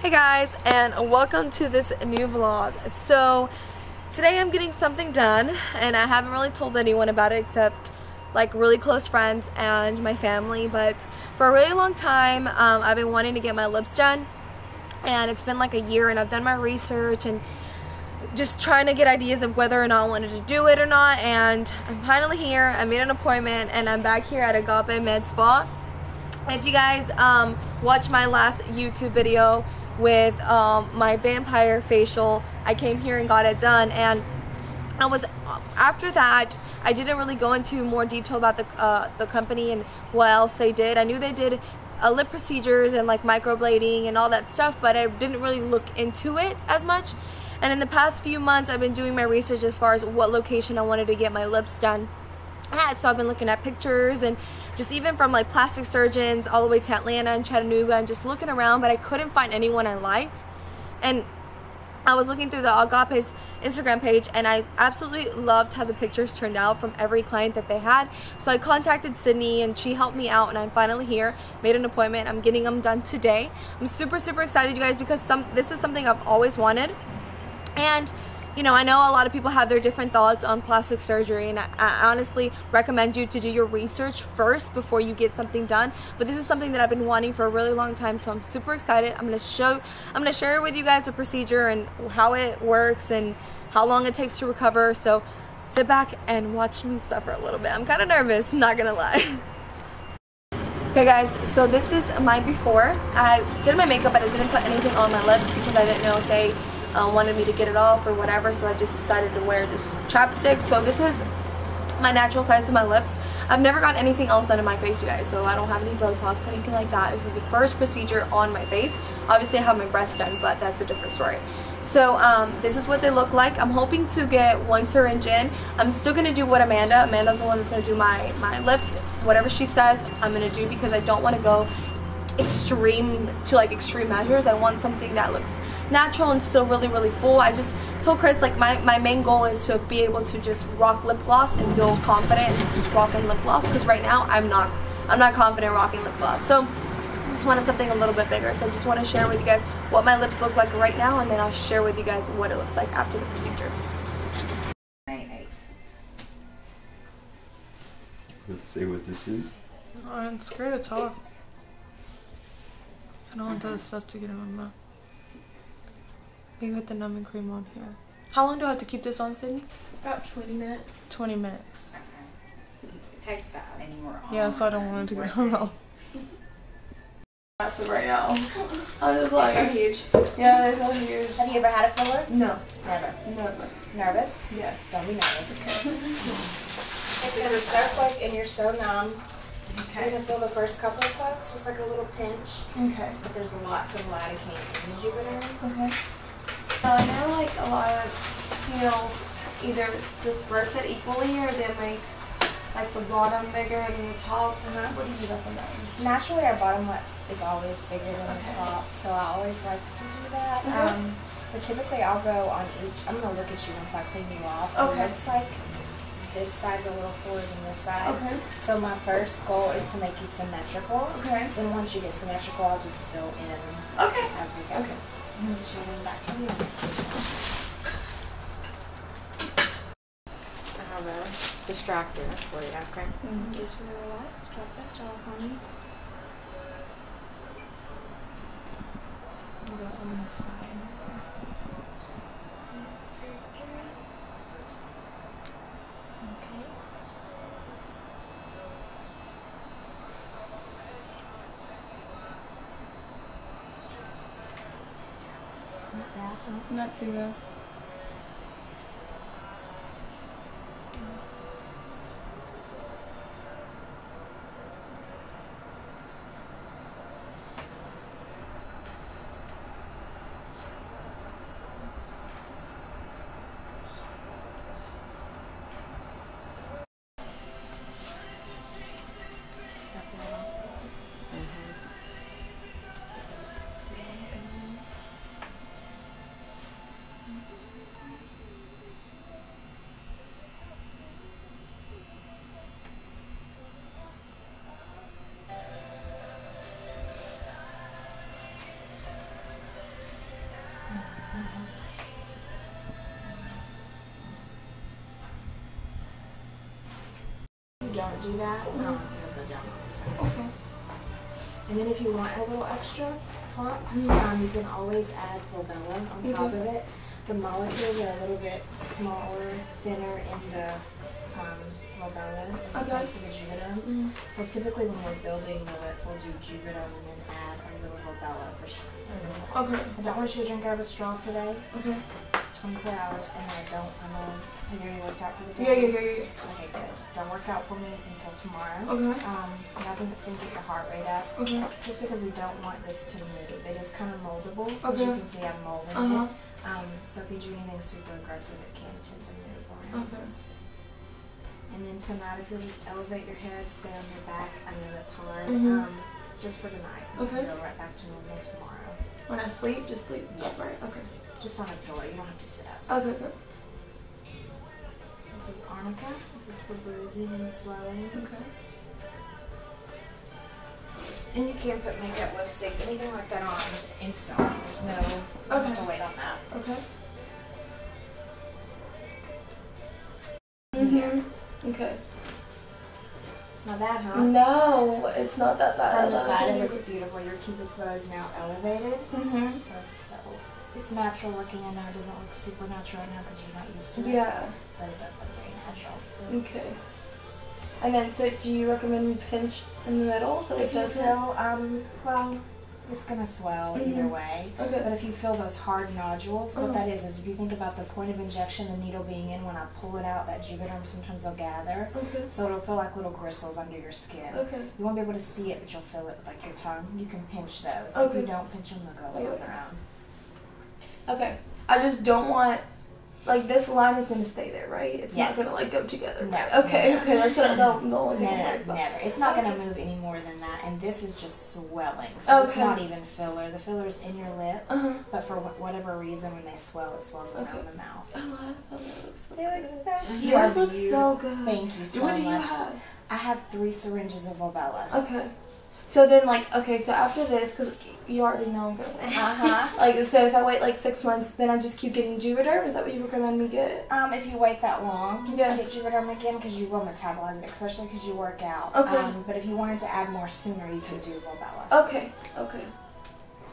Hey guys, and welcome to this new vlog. So today I'm getting something done, and I haven't really told anyone about it except like really close friends and my family. But for a really long time I've been wanting to get my lips done, and it's been like a year, and I've done my research and just trying to get ideas of whether or not I wanted to do it or not. And I'm finally here. I made an appointment and I'm back here at Agape Med Spa. If you guys watched my last YouTube video with my vampire facial, I came here and got it done, and after that I didn't really go into more detail about the company and what else they did. I knew they did lip procedures and like microblading and all that stuff, but I didn't really look into it as much. And in the past few months I've been doing my research as far as what location I wanted to get my lips done at. So I've been looking at pictures, and just even from like plastic surgeons all the way to Atlanta and Chattanooga, and just looking around, but I couldn't find anyone I liked. And I was looking through the Agape's Instagram page, and I absolutely loved how the pictures turned out from every client that they had. So I contacted Sydney and she helped me out, and I'm finally here, made an appointment. I'm getting them done today. I'm super excited, you guys, because this is something I've always wanted. And you know, I know a lot of people have their different thoughts on plastic surgery, and I honestly recommend you to do your research first before you get something done. But this is something that I've been wanting for a really long time, so I'm super excited. I'm gonna share with you guys the procedure and how it works and how long it takes to recover. So sit back and watch me suffer a little bit. I'm kind of nervous, not gonna lie. Okay guys, so this is my before. I did my makeup, but I didn't put anything on my lips because I didn't know if they wanted me to get it off or whatever, so I just decided to wear just chapstick. So this is my natural size of my lips. I've never got anything else done in my face, you guys, so I don't have any Botox, anything like that. This is the first procedure on my face. Obviously I have my breasts done, but that's a different story. So this is what they look like. I'm hoping to get one syringe in. I'm still gonna do what Amanda's the one that's gonna do my lips. Whatever she says I'm gonna do, because I don't want to go extreme measures. I want something that looks natural and still really full. I just told Chris, like, my main goal is to be able to just rock lip gloss and feel confident and just rocking lip gloss, because right now I'm not confident rocking lip gloss. So just wanted something a little bit bigger. So I just want to share with you guys what my lips look like right now, and then I'll share with you guys what it looks like after the procedure. Let's see what this is. I'm scared to talk. I don't want the stuff to get in my mouth. You put the numbing cream on here. How long do I have to keep this on, Sydney? It's about 20 minutes. 20 minutes. It tastes bad. Yeah, so I don't want it to get in my mouth. Massive right now. I'm just like, They're huge. Yeah, they feel huge. Have you ever had a filler? No. Never. Never. Nervous? Yes. Don't be nervous. It's gonna be so quick and you're so numb. Okay. You're gonna feel the first couple of pokes, just like a little pinch. Okay. But there's lots of lidocaine in Juvederm. Okay. I know like a lot of females either disperse it equally, or they make like the bottom bigger than the top. What do you recommend? Naturally, our bottom lip is always bigger than the top, so I always like to do that. But typically, I'll go on each. I'm gonna look at you once I clean you off. Okay. It looks like this side's a little fuller than this side. Okay. So my first goal is to make you symmetrical. Okay. Then once you get symmetrical, I'll just fill in as we go. Okay. I'm going to show them back to you. I have a distractor for you, okay? Just relax, drop that jaw on me. I'll go on this side. Not too bad. Don't do that, it'll go down on its own. Okay. And then if you want a little extra pop, you can always add Volbella on top of it. The molecules are a little bit smaller, thinner in the Volbella as opposed to the Juvederm. So typically when we're building the lip, we'll do Juvederm and then add a little Volbella for sure. Okay. I don't want you to drink out of a straw today. Okay. 24 hours, and I don't. Have you already worked out for the day? Yeah. Okay, good. Don't work out for me until tomorrow. Okay. Nothing that's going to get your heart rate up. Okay. Just because we don't want this to move. It is kind of moldable. As you can see, I'm molding it. So if you do anything super aggressive, it can tend to move around. Okay. And then tonight, if you'll just elevate your head, stay on your back. I know that's hard. Just for tonight. Okay. We'll go right back to normal tomorrow. When I sleep, just sleep. Yes. Upright. Okay. Just on a door. You don't have to sit up. Okay. Good. This is arnica. This is for bruising and swelling. Okay. And you can put makeup, lipstick, anything like that on instantly. There's no have to wait on that. Okay. Okay. It's not bad, huh? No, it's not that bad. From the side, it looks beautiful. Your cupid's bow is now elevated. So it's natural looking. I know it doesn't look super natural right now because you're not used to it. Yeah. But it does look very natural. So okay. And then, so do you recommend we pinch in the middle? So if you feel, well, it's going to swell either way. Okay. But if you feel those hard nodules, what that is if you think about the point of injection, the needle being in, when I pull it out, that Juvederm, sometimes they'll gather. Okay. So it'll feel like little gristles under your skin. Okay. You won't be able to see it, but you'll feel it like your tongue. You can pinch those. Okay. If you don't pinch them, they'll go on their own. Okay. I just don't want, like, this line is going to stay there, right? It's not going to, like, go together. No. Okay, okay, that's what I'm going with. Never. It's not going to move any more than that, and this is just swelling. So it's not even filler. The filler's in your lip, but for whatever reason, when they swell, it swells around the mouth. I love how that looks so good. Yours looks so good. Thank you so much. What do you have? I have 3 syringes of Volbella. Okay. So then, like, okay, so after this, because you already know I'm gonna wait. Like, so if I wait like 6 months, then I just keep getting Juvederm? Is that what you recommend me get? If you wait that long, you can get Juvederm again because you will metabolize it, especially because you work out. Okay. But if you wanted to add more sooner, you can do Volbella. Okay. Okay.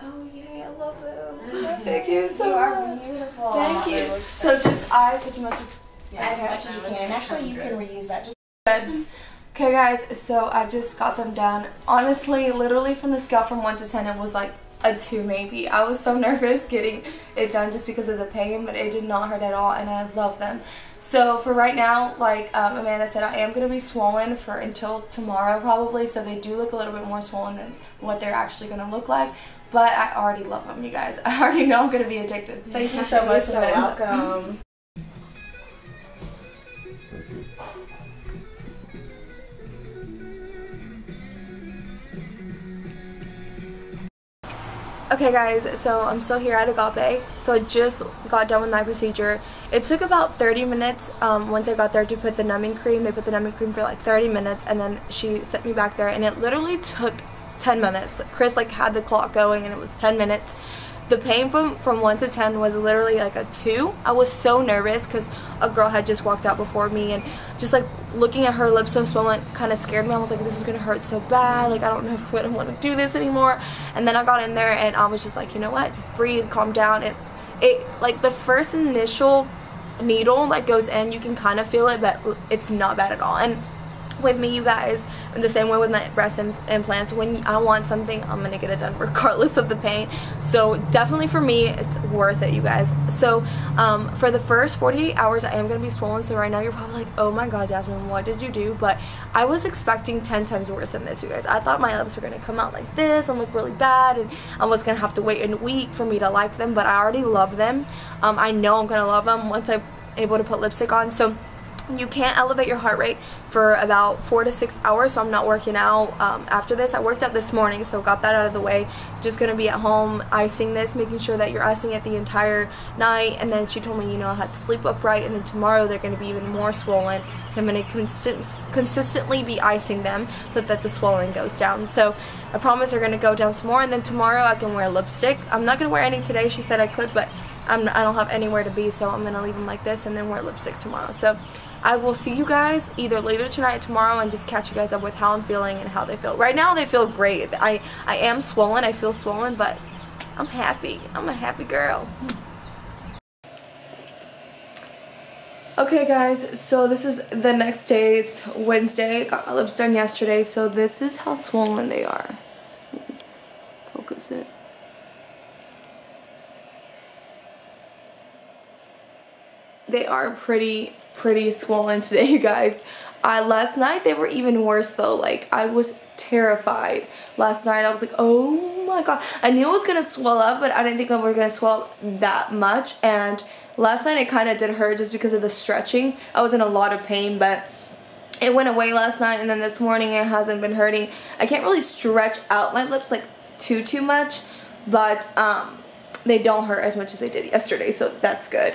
Oh yay! I love them. Thank you so much. You are beautiful. Thank you. So just eyes as much as as much as you can. And actually, you can reuse that. Just good. Okay guys, so I just got them done. Honestly, literally from the scale from 1 to 10, it was like a 2 maybe. I was so nervous getting it done just because of the pain, but it did not hurt at all, and I love them. So for right now, like Amanda said, I am going to be swollen for until tomorrow probably, so they do look a little bit more swollen than what they're actually going to look like. But I already love them, you guys. I already know I'm going to be addicted. So thank you so much. You're so welcome. That's good. Okay guys, so I'm still here at Agape. So I just got done with my procedure. It took about 30 minutes once I got there to put the numbing cream. They put the numbing cream for like 30 minutes and then she sent me back there and it literally took 10 minutes. Chris like had the clock going and it was 10 minutes. The pain from 1 to 10 was literally like a 2. I was so nervous because a girl had just walked out before me and just like looking at her lips so swollen kind of scared me. I was like, this is going to hurt so bad. Like, I don't know if I want to do this anymore. And then I got in there and I was just like, you know what? Just breathe, calm down. It like the first initial needle like goes in, you can kind of feel it, but it's not bad at all. And with me, you guys, in the same way with my breast implants, when I want something, I'm gonna get it done regardless of the pain. So definitely for me, it's worth it, you guys. So for the first 48 hours, I am gonna be swollen. So right now you're probably like, oh my god, Jasmine, what did you do? But I was expecting 10 times worse than this, you guys. I thought my lips were gonna come out like this and look really bad, and I was gonna have to wait a week for me to like them, but I already love them. I know I'm gonna love them once I'm able to put lipstick on. So you can't elevate your heart rate for about 4 to 6 hours, so I'm not working out after this. I worked out this morning, so got that out of the way. Just going to be at home icing this, making sure that you're icing it the entire night. And then she told me, you know, I had to sleep upright, and then tomorrow they're going to be even more swollen. So I'm going to consistently be icing them so that the swelling goes down. So I promise they're going to go down some more, and then tomorrow I can wear lipstick. I'm not going to wear any today. She said I could, but I don't have anywhere to be, so I'm gonna leave them like this and then wear lipstick tomorrow. So I will see you guys either later tonight or tomorrow and just catch you guys up with how I'm feeling and how they feel. Right now they feel great. I am swollen, I feel swollen, but I'm happy. I'm a happy girl. Okay guys, so this is the next day. It's Wednesday. Got my lips done yesterday, so this is how swollen they are. Focus it. They are pretty swollen today, you guys. Last night they were even worse though. Like, I was terrified. Last night I was like, oh my god. I knew it was gonna swell up, but I didn't think it was gonna swell up that much. And last night it kind of did hurt just because of the stretching. I was in a lot of pain, but it went away last night, and then this morning it hasn't been hurting. I can't really stretch out my lips like too much, but they don't hurt as much as they did yesterday, so that's good.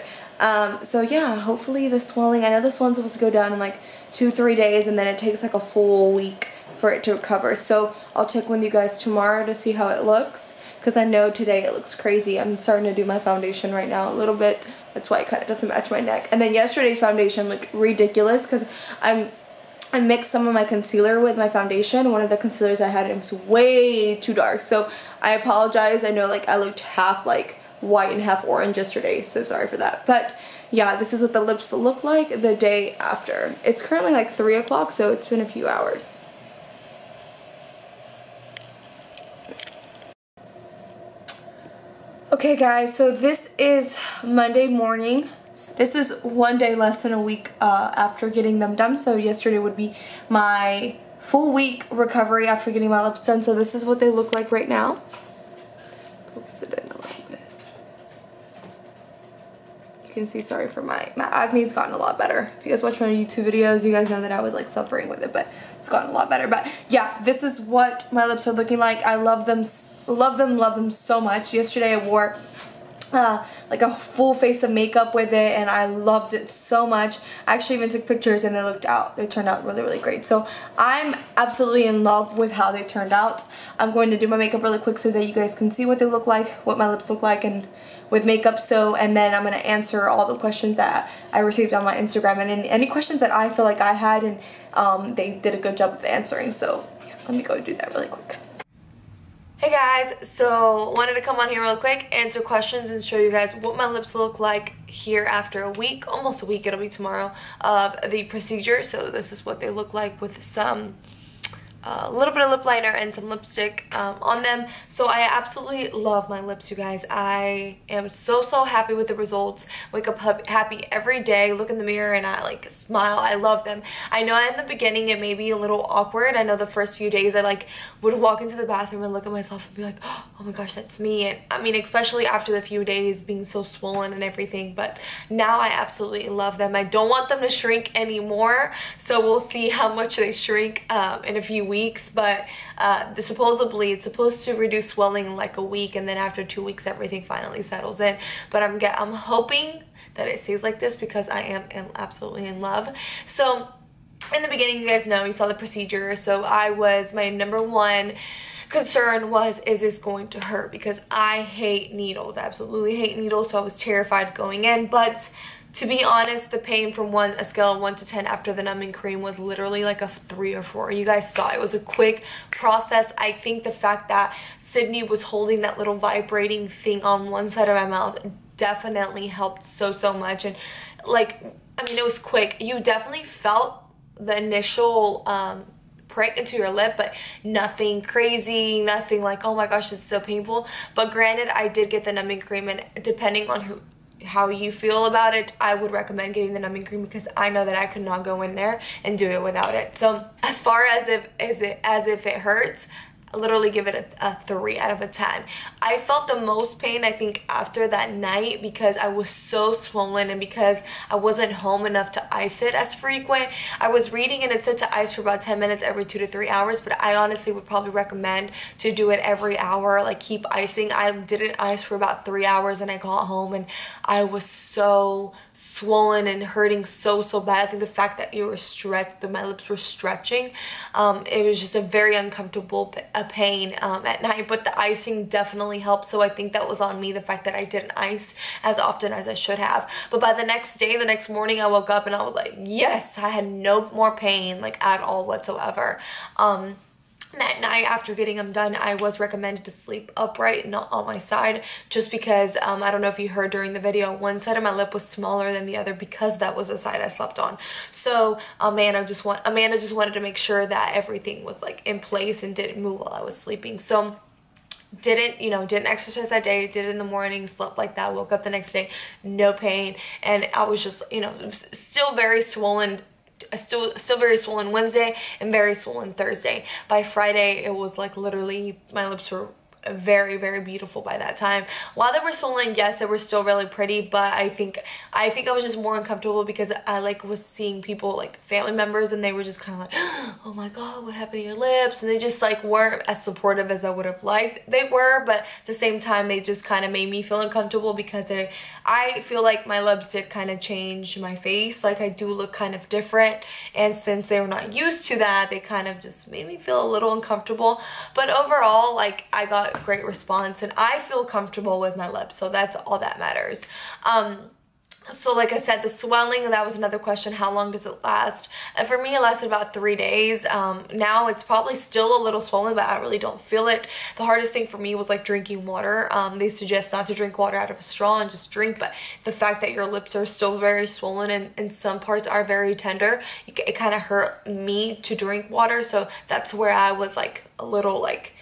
So yeah, hopefully the swelling, I know this one's supposed to go down in like 2-3 days, and then it takes like a full week for it to recover. So I'll check with you guys tomorrow to see how it looks, because I know today it looks crazy. I'm starting to do my foundation right now a little bit. That's why it kind of doesn't match my neck. And then yesterday's foundation looked ridiculous because I mixed some of my concealer with my foundation. One of the concealers I had, it was way too dark. So I apologize. I know like I looked half like white and half orange yesterday. So sorry for that. But yeah, this is what the lips look like the day after. It's currently like 3 o'clock, so it's been a few hours. Okay guys, so this is Monday morning. This is 1 day less than a week after getting them done. So yesterday would be my full week recovery after getting my lips done. So this is what they look like right now. Focus it in a little bit. You can see, sorry for my acne's gotten a lot better. If you guys watch my YouTube videos, you guys know that I was like suffering with it, but it's gotten a lot better. But yeah, this is what my lips are looking like. I love them so much. Yesterday I wore like a full face of makeup with it, and I loved it so much. I actually even took pictures, and they turned out really great. So I'm absolutely in love with how they turned out. I'm going to do my makeup really quick so that you guys can see what they look like, what my lips look like, and with makeup. So, and then I'm going to answer all the questions that I received on my Instagram, and any questions that I feel like I had, and they did a good job of answering. So yeah, let me go do that really quick. Hey guys, so wanted to come on here real quick, answer questions, and show you guys what my lips look like here after a week, almost a week, it'll be tomorrow, of the procedure. So this is what they look like with some a little bit of lip liner and some lipstick on them. So I absolutely love my lips, you guys. I am so happy with the results. Wake up happy every day, look in the mirror, and I like smile. I love them. I know in the beginning it may be a little awkward. I know the first few days I like would walk into the bathroom and look at myself and be like, oh my gosh, that's me. And I mean, especially after the few days being so swollen and everything, but now I absolutely love them. I don't want them to shrink anymore, so we'll see how much they shrink in a few weeks, but supposedly it's supposed to reduce swelling in like a week, and then after 2 weeks everything finally settles in. But I'm hoping that it stays like this because I am absolutely in love. So in the beginning, you guys know, you saw the procedure, so my number one concern was, is this going to hurt? Because I hate needles, absolutely hate needles, so I was terrified going in. But to be honest, the pain from a scale of 1 to 10 after the numbing cream was literally like a 3 or 4. You guys saw it was a quick process. I think the fact that Sydney was holding that little vibrating thing on one side of my mouth definitely helped so much. And like, I mean, it was quick. You definitely felt the initial prick into your lip, but nothing crazy, nothing like, oh my gosh, this is so painful. But granted, I did get the numbing cream, and depending on how you feel about it, I would recommend getting the numbing cream, because I know that I could not go in there and do it without it. So as far as if it hurts, I literally give it a 3 out of 10. I felt the most pain, I think, after that night, because I was so swollen and because I wasn't home enough to ice it as frequent. I was reading and it said to ice for about 10 minutes every 2 to 3 hours, but I honestly would probably recommend to do it every hour, like keep icing. I didn't ice for about 3 hours, and I got home and I was so swollen and hurting so bad. I think the fact that you were stretched, that my lips were stretching, it was just a very uncomfortable pain at night. But the icing definitely helped, so I think that was on me, the fact that I didn't ice as often as I should have. But by the next day, the next morning, I woke up and I was like, yes, I had no more pain, like at all whatsoever. That night after getting them done, I was recommended to sleep upright, not on my side, just because I don't know if you heard during the video, one side of my lip was smaller than the other because that was the side I slept on. So Amanda just wanted to make sure that everything was like in place and didn't move while I was sleeping. So didn't exercise that day, did it in the morning, slept like that, woke up the next day, no pain, and I was just, still very swollen. Still very swollen Wednesday and very swollen Thursday. By Friday, it was like literally my lips were very, very beautiful by that time. While they were swollen, yes, they were still really pretty, but I think I was just more uncomfortable because I like was seeing people, like family members, and they were just kind of like, oh my god, what happened to your lips? And they just like weren't as supportive as I would have liked they were, but at the same time they just kind of made me feel uncomfortable because I feel like my lips did kind of change my face. Like I do look kind of different, and since they were not used to that, they kind of just made me feel a little uncomfortable. But overall, like I got great response and I feel comfortable with my lips, so that's all that matters. So like I said, the swelling, that was another question, how long does it last? And for me, it lasted about 3 days. Now it's probably still a little swollen, but I really don't feel it. The hardest thing for me was like drinking water. They suggest not to drink water out of a straw and just drink, but the fact that your lips are still very swollen and some parts are very tender, it kind of hurt me to drink water. So that's where I was like a little like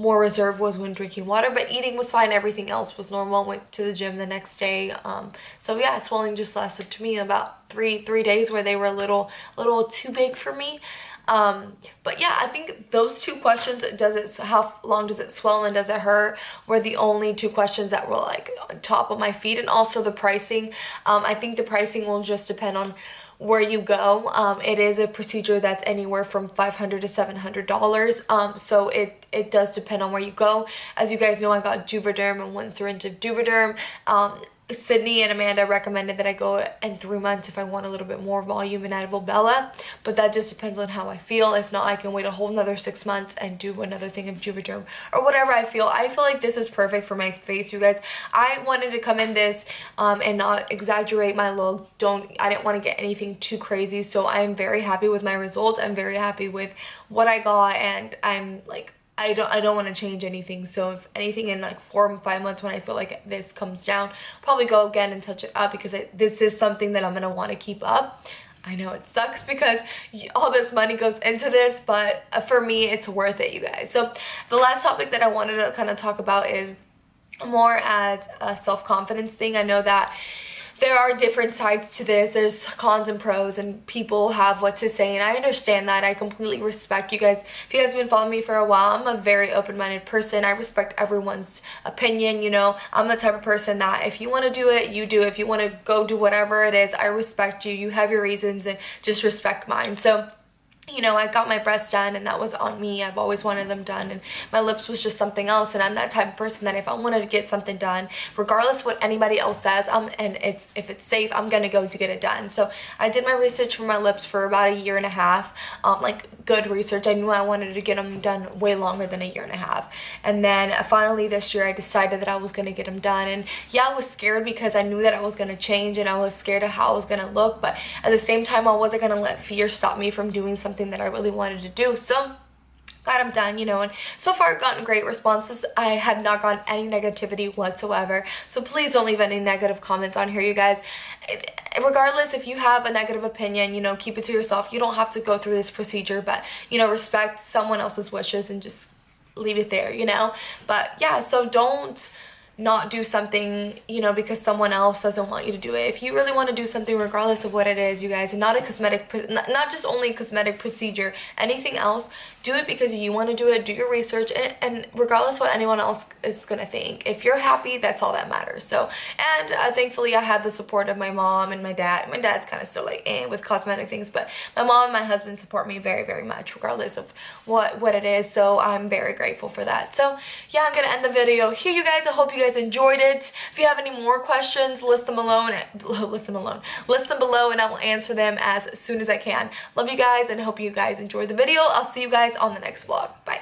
more reserved, was when drinking water, but eating was fine. Everything else was normal. Went to the gym the next day. So yeah, swelling just lasted to me about three days, where they were a little too big for me. But yeah, I think those two questions, how long does it swell and does it hurt, were the only two questions that were like on top of my feet. And also the pricing. I think the pricing will just depend on where you go. It is a procedure that's anywhere from $500 to $700. So it does depend on where you go. As you guys know, I got Juvederm and 1 syringe of Juvederm. Sydney and Amanda recommended that I go in 3 months if I want a little bit more volume and add Volbella, but that just depends on how I feel. If not, I can wait a whole another 6 months and do another thing of Juvederm or whatever I feel. I feel like this is perfect for my face, you guys. I wanted to come in this and not exaggerate my look. I didn't want to get anything too crazy, so I am very happy with my results. I'm very happy with what I got, and I'm like, I don't want to change anything. So if anything, in like 4 or 5 months when I feel like this comes down, probably go again and touch it up, because this is something that I'm going to want to keep up. I know it sucks because all this money goes into this, but for me, it's worth it, you guys. So the last topic that I wanted to kind of talk about is more as a self-confidence thing. I know that there are different sides to this. There's cons and pros, and people have what to say, and I understand that. I completely respect you guys. If you guys have been following me for a while, I'm a very open-minded person. I respect everyone's opinion, I'm the type of person that if you want to do it, you do it. If you want to go do whatever it is, I respect you. You have your reasons, and just respect mine. So I got my breasts done, and that was on me. I've always wanted them done, and my lips was just something else. And I'm that type of person that if I wanted to get something done, regardless what anybody else says, if it's safe, I'm gonna go to get it done. So I did my research for my lips for about 1.5 years, like good research. I knew I wanted to get them done way longer than 1.5 years, and then finally this year I decided that I was gonna get them done. And yeah, I was scared because I knew that I was gonna change, and I was scared of how I was gonna look, but at the same time, I wasn't gonna let fear stop me from doing something that I really wanted to do. So got them done, and so far I've gotten great responses. I have not gotten any negativity whatsoever, so please don't leave any negative comments on here, you guys. Regardless, if you have a negative opinion, keep it to yourself. You don't have to go through this procedure, but respect someone else's wishes and just leave it there, but yeah, so don't not do something, because someone else doesn't want you to do it. If you really want to do something, regardless of what it is, you guys, and not just only a cosmetic procedure, anything else, do it because you want to do it. Do your research, and regardless what anyone else is gonna think, if you're happy, that's all that matters. So, and thankfully I had the support of my mom and my dad. My dad's kind of still like with cosmetic things, but my mom and my husband support me very, very much, regardless of what it is. So I'm very grateful for that. So yeah, I'm gonna end the video here, you guys. I hope you guys guys enjoyed it. If you have any more questions, list them below and I will answer them as soon as I can. Love you guys and hope you guys enjoyed the video. I'll see you guys on the next vlog. Bye.